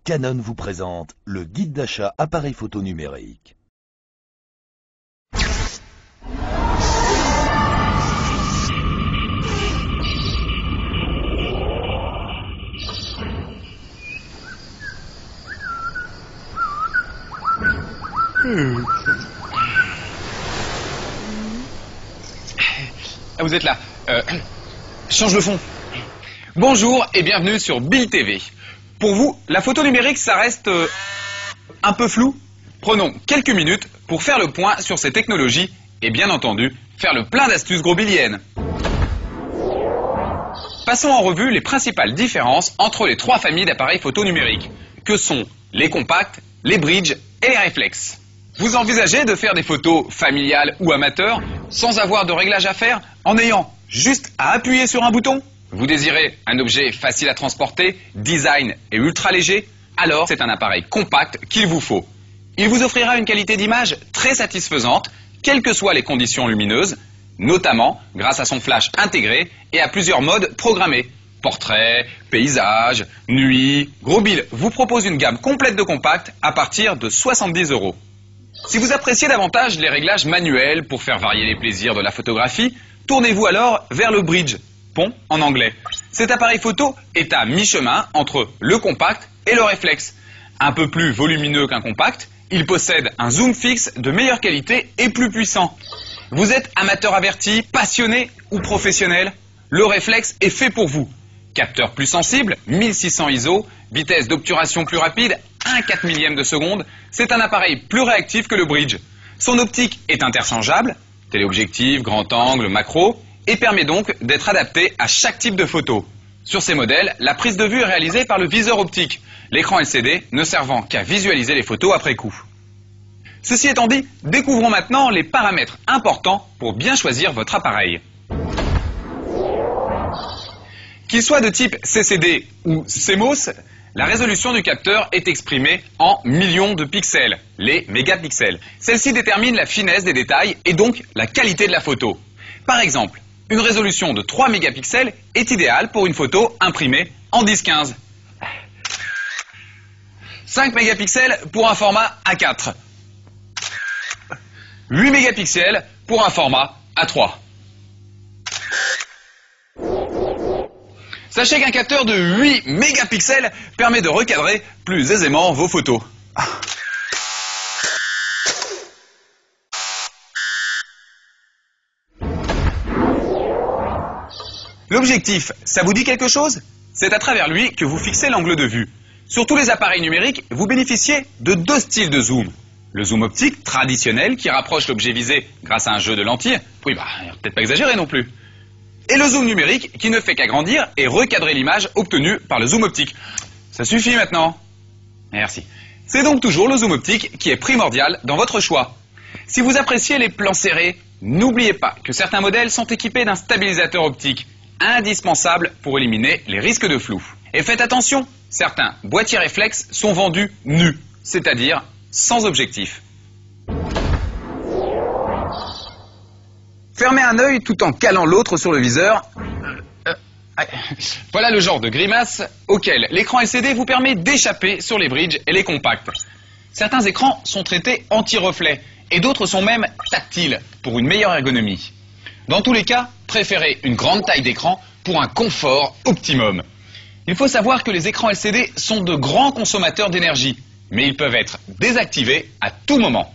Canon vous présente le guide d'achat appareil photo numérique. Vous êtes là. Change le fond. Bonjour et bienvenue sur Bill TV. Pour vous, la photo numérique, ça reste un peu flou. Prenons quelques minutes pour faire le point sur ces technologies et bien entendu, faire le plein d'astuces grobiliennes. Passons en revue les principales différences entre les trois familles d'appareils photo numériques, que sont les compacts, les bridge et les réflexes. Vous envisagez de faire des photos familiales ou amateurs sans avoir de réglage à faire, en ayant juste à appuyer sur un bouton? Vous désirez un objet facile à transporter, design et ultra léger? Alors c'est un appareil compact qu'il vous faut. Il vous offrira une qualité d'image très satisfaisante, quelles que soient les conditions lumineuses, notamment grâce à son flash intégré et à plusieurs modes programmés. Portrait, paysage, nuit. Gros Bill vous propose une gamme complète de compacts à partir de 70 €. Si vous appréciez davantage les réglages manuels pour faire varier les plaisirs de la photographie, tournez-vous alors vers le bridge, pont en anglais. Cet appareil photo est à mi-chemin entre le compact et le réflexe. Un peu plus volumineux qu'un compact, il possède un zoom fixe de meilleure qualité et plus puissant. Vous êtes amateur averti, passionné ou professionnel? Le réflexe est fait pour vous. Capteur plus sensible, 1600 ISO, vitesse d'obturation plus rapide, 1/4 millième de seconde, c'est un appareil plus réactif que le bridge. Son optique est interchangeable, téléobjectif, grand angle, macro, et permet donc d'être adapté à chaque type de photo. Sur ces modèles, la prise de vue est réalisée par le viseur optique, l'écran LCD ne servant qu'à visualiser les photos après coup. Ceci étant dit, découvrons maintenant les paramètres importants pour bien choisir votre appareil. Qu'il soit de type CCD ou CMOS, la résolution du capteur est exprimée en millions de pixels, les mégapixels. Celle-ci détermine la finesse des détails et donc la qualité de la photo. Par exemple, une résolution de 3 mégapixels est idéale pour une photo imprimée en 10-15. 5 mégapixels pour un format A4. 8 mégapixels pour un format A3. Sachez qu'un capteur de 8 mégapixels permet de recadrer plus aisément vos photos. L'objectif, ça vous dit quelque chose? C'est à travers lui que vous fixez l'angle de vue. Sur tous les appareils numériques, vous bénéficiez de deux styles de zoom. Le zoom optique traditionnel qui rapproche l'objet visé grâce à un jeu de lentilles. Oui, peut-être pas exagéré non plus. Et le zoom numérique qui ne fait qu'agrandir et recadrer l'image obtenue par le zoom optique. Ça suffit maintenant. Merci. C'est donc toujours le zoom optique qui est primordial dans votre choix. Si vous appréciez les plans serrés, n'oubliez pas que certains modèles sont équipés d'un stabilisateur optique, indispensable pour éliminer les risques de flou. Et faites attention, certains boîtiers réflexes sont vendus nus, c'est-à-dire sans objectif. Fermez un œil tout en calant l'autre sur le viseur. Voilà le genre de grimace auquel l'écran LCD vous permet d'échapper sur les bridges et les compacts. Certains écrans sont traités anti-reflet et d'autres sont même tactiles pour une meilleure ergonomie. Dans tous les cas, préférez une grande taille d'écran pour un confort optimum. Il faut savoir que les écrans LCD sont de grands consommateurs d'énergie, mais ils peuvent être désactivés à tout moment.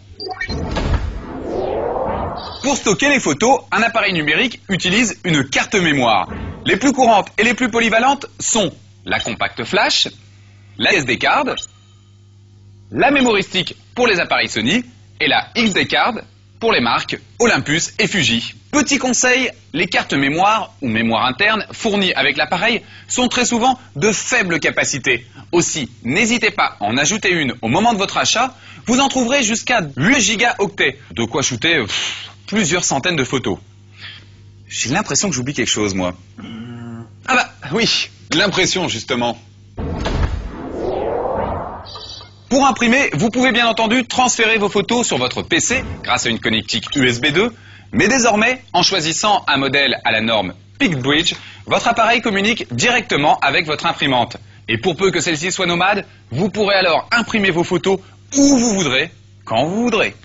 Pour stocker les photos, un appareil numérique utilise une carte mémoire. Les plus courantes et les plus polyvalentes sont la compact flash, la SD card, la memory stick pour les appareils Sony et la XD card pour les marques Olympus et Fuji. Petit conseil, les cartes mémoire ou mémoire interne fournies avec l'appareil sont très souvent de faible capacité. Aussi, n'hésitez pas à en ajouter une au moment de votre achat, vous en trouverez jusqu'à 8 Go, de quoi shooter plusieurs centaines de photos. J'ai l'impression que j'oublie quelque chose, moi. Ah bah oui, l'impression justement. Pour imprimer, vous pouvez bien entendu transférer vos photos sur votre PC grâce à une connectique USB 2, mais désormais, en choisissant un modèle à la norme PictBridge, votre appareil communique directement avec votre imprimante. Et pour peu que celle-ci soit nomade, vous pourrez alors imprimer vos photos où vous voudrez, quand vous voudrez.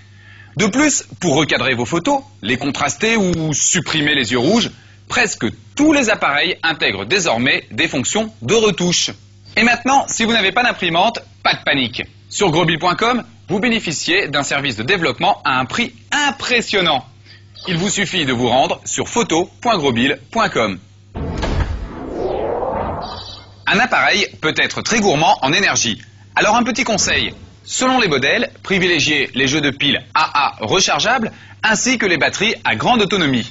De plus, pour recadrer vos photos, les contraster ou supprimer les yeux rouges, presque tous les appareils intègrent désormais des fonctions de retouche. Et maintenant, si vous n'avez pas d'imprimante, pas de panique. Sur grosbill.com, vous bénéficiez d'un service de développement à un prix impressionnant. Il vous suffit de vous rendre sur photo.grosbill.com. Un appareil peut être très gourmand en énergie. Alors un petit conseil, selon les modèles, privilégiez les jeux de piles AA rechargeables ainsi que les batteries à grande autonomie.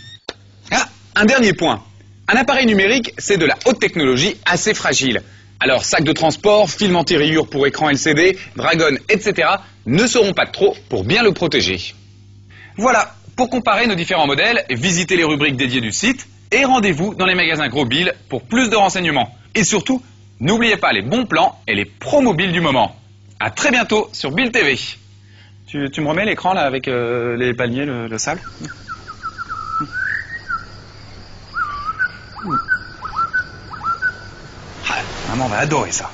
Ah, un dernier point. Un appareil numérique, c'est de la haute technologie assez fragile. Alors sac de transport, film anti-rayures pour écran LCD, dragon, etc. ne seront pas de trop pour bien le protéger. Voilà, pour comparer nos différents modèles, visitez les rubriques dédiées du site et rendez-vous dans les magasins Grosbill pour plus de renseignements. Et surtout, n'oubliez pas les bons plans et les promobiles du moment. A très bientôt sur Bill TV. Tu me remets l'écran là avec les palmiers, le sable? Ah, maman va adorer ça.